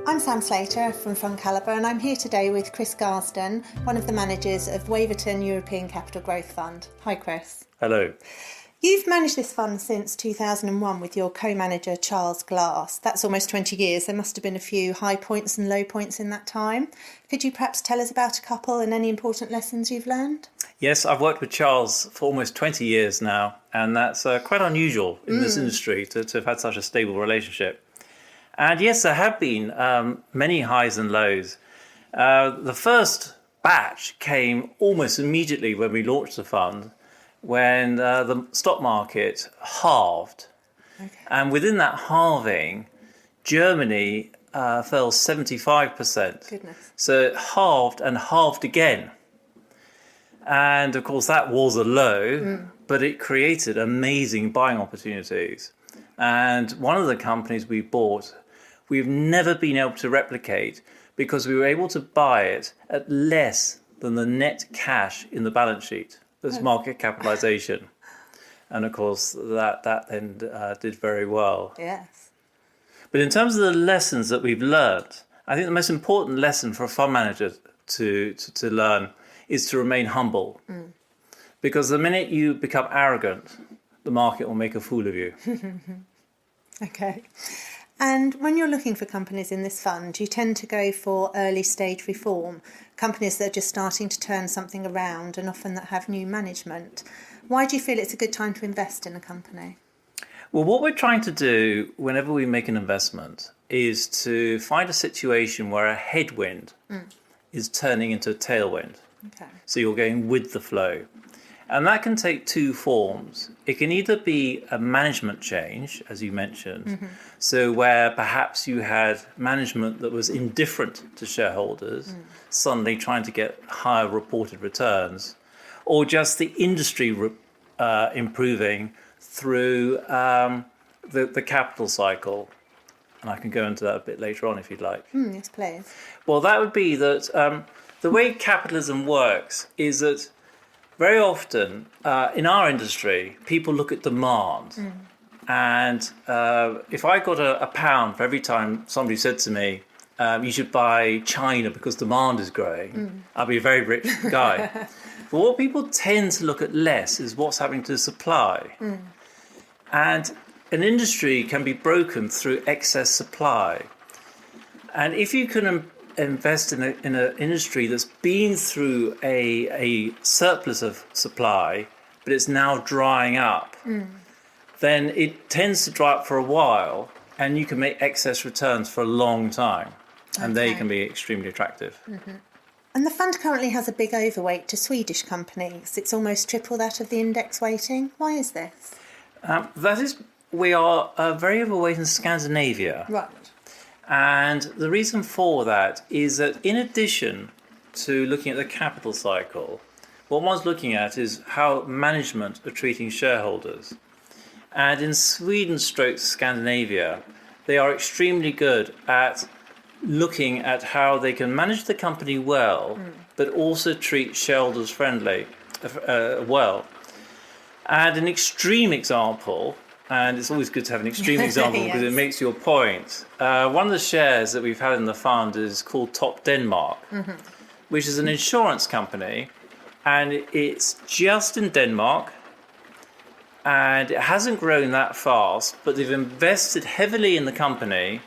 I'm Sam Slater from FundCalibre, and I'm here today with Chris Garsten, one of the managers of Waverton European Capital Growth Fund. Hi, Chris. Hello. You've managed this fund since 2001 with your co-manager Charles Glass. That's almost 20 years. There must have been a few high points and low points in that time. Could you perhaps tell us about a couple and any important lessons you've learned? Yes, I've worked with Charles for almost 20 years now, and that's quite unusual in this industry to have had such a stable relationship. And yes, there have been many highs and lows. The first batch came almost immediately when we launched the fund, when the stock market halved. Okay. And within that halving, Germany fell 75%. Goodness. So it halved and halved again. And of course, that was a low, but it created amazing buying opportunities. And one of the companies we bought, we've never been able to replicate because we were able to buy it at less than the net cash in the balance sheet. That's market capitalization. And of course, that then did very well. Yes. But in terms of the lessons that we've learned, I think the most important lesson for a fund manager to learn is to remain humble. Because the minute you become arrogant, the market will make a fool of you. Okay. And when you're looking for companies in this fund, you tend to go for early stage reform, companies that are just starting to turn something around and often that have new management. Why do you feel it's a good time to invest in a company? Well, what we're trying to do whenever we make an investment is to find a situation where a headwind is turning into a tailwind. Okay. So you're going with the flow. And that can take two forms. It can either be a management change, as you mentioned, so where perhaps you had management that was indifferent to shareholders, suddenly trying to get higher reported returns, or just the industry improving through the capital cycle. And I can go into that a bit later on if you'd like. Yes, please. Well, that would be that the way capitalism works is that very often in our industry, people look at demand. And if I got a pound for every time somebody said to me, you should buy China because demand is growing, I'd be a very rich guy. But what people tend to look at less is what's happening to the supply. And an industry can be broken through excess supply. And if you can invest in an industry that's been through a surplus of supply, but it's now drying up, then it tends to dry up for a while, and you can make excess returns for a long time, and they can be extremely attractive. And the fund currently has a big overweight to Swedish companies. It's almost triple that of the index weighting. Why is this? We are very overweight in Scandinavia. Right. And the reason for that is that in addition to looking at the capital cycle, what one's looking at is how management are treating shareholders. And in Sweden / Scandinavia, they are extremely good at looking at how they can manage the company well, but also treat shareholders friendly well. And an extreme example, and it's always good to have an extreme example because it makes your point. One of the shares that we've had in the fund is called Top Denmark, which is an insurance company, and it's just in Denmark, and it hasn't grown that fast, but they've invested heavily in the company,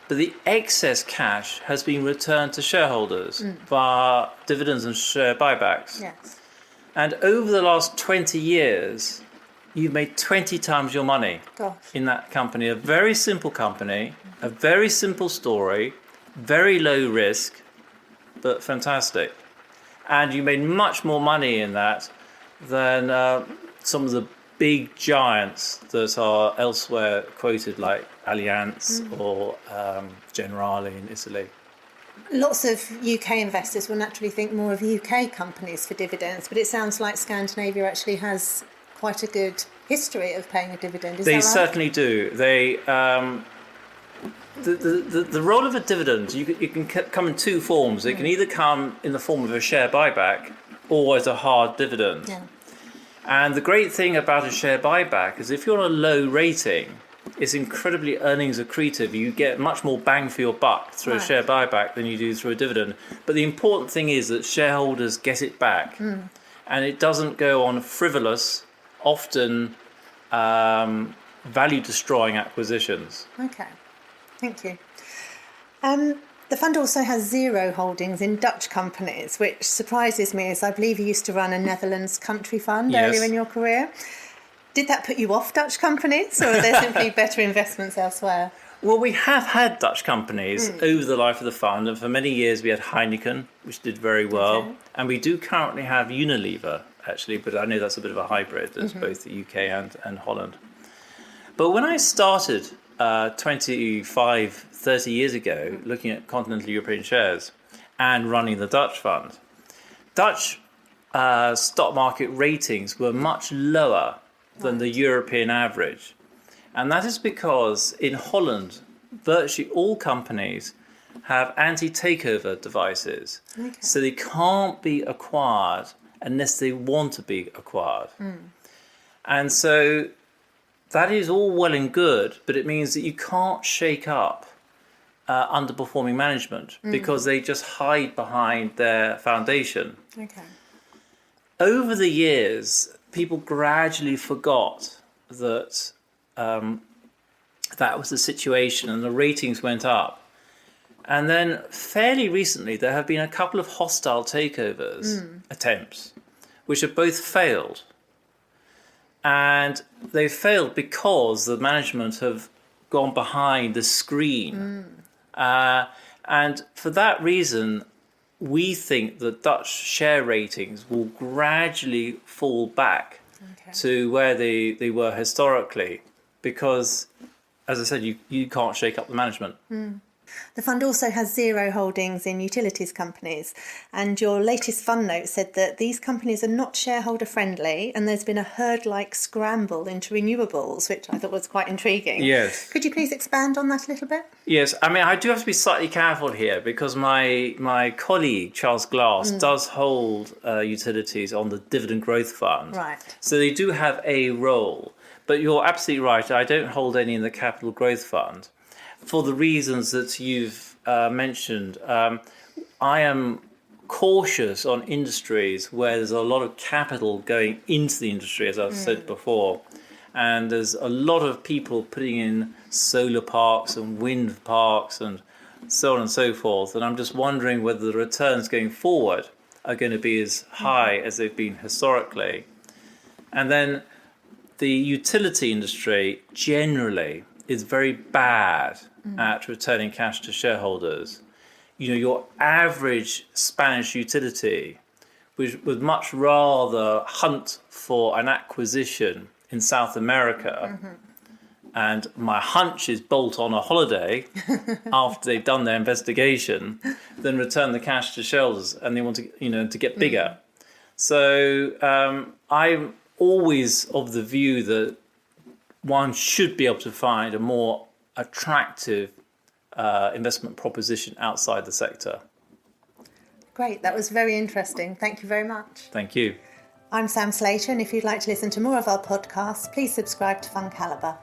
but the excess cash has been returned to shareholders via dividends and share buybacks. Yes. And over the last 20 years, you've made 20 times your money in that company. A very simple company, a very simple story, very low risk, but fantastic. And you made much more money in that than some of the big giants that are elsewhere quoted, like Allianz or Generali in Italy. Lots of UK investors will naturally think more of UK companies for dividends, but it sounds like Scandinavia actually has quite a good history of paying a dividend. Is that right? They certainly do. They the role of a dividend, you can come in two forms. It can either come in the form of a share buyback or as a hard dividend. Yeah. And the great thing about a share buyback is if you're on a low rating, it's incredibly earnings accretive. You get much more bang for your buck through a share buyback than you do through a dividend. But the important thing is that shareholders get it back. And it doesn't go on frivolous, often value-destroying acquisitions. Okay, thank you. The fund also has zero holdings in Dutch companies, which surprises me, as I believe you used to run a Netherlands country fund earlier in your career. Did that put you off Dutch companies, or are there simply better investments elsewhere? Well, we have had Dutch companies over the life of the fund, and for many years we had Heineken, which did very well. Okay. And we do currently have Unilever, actually, but I know that's a bit of a hybrid. There's both the UK and Holland. But when I started 30 years ago, looking at continental European shares and running the Dutch fund, Dutch stock market ratings were much lower than the European average. And that is because in Holland, virtually all companies have anti-takeover devices. Okay. So they can't be acquired unless they want to be acquired. And so that is all well and good, but it means that you can't shake up underperforming management because they just hide behind their foundation. Okay. Over the years, people gradually forgot that that was the situation, and the ratings went up. And then fairly recently, there have been a couple of hostile takeovers attempts, which have both failed. And they failed because the management have gone behind the screen. And for that reason, we think that Dutch share ratings will gradually fall back to where they were historically, because, as I said, you can't shake up the management. The fund also has zero holdings in utilities companies, and your latest fund note said that these companies are not shareholder friendly, and there's been a herd-like scramble into renewables, which I thought was quite intriguing. Yes. Could you please expand on that a little bit? Yes, I mean, I do have to be slightly careful here because my colleague, Charles Glass, does hold utilities on the Dividend Growth Fund. Right. So they do have a role. But you're absolutely right, I don't hold any in the Capital Growth Fund. For the reasons that you've mentioned, I am cautious on industries where there's a lot of capital going into the industry, as I've said before. And there's a lot of people putting in solar parks and wind parks and so on and so forth. And I'm just wondering whether the returns going forward are going to be as high as they've been historically. And then the utility industry generally is very bad at returning cash to shareholders. You know, your average Spanish utility would much rather hunt for an acquisition in South America, and my hunch is bolt on a holiday after they've done their investigation, than return the cash to shareholders, and they want to get bigger. So I'm always of the view that one should be able to find a more attractive investment proposition outside the sector. Great, that was very interesting. Thank you very much. Thank you. I'm Sam Slater, and if you'd like to listen to more of our podcasts, please subscribe to FundCalibre.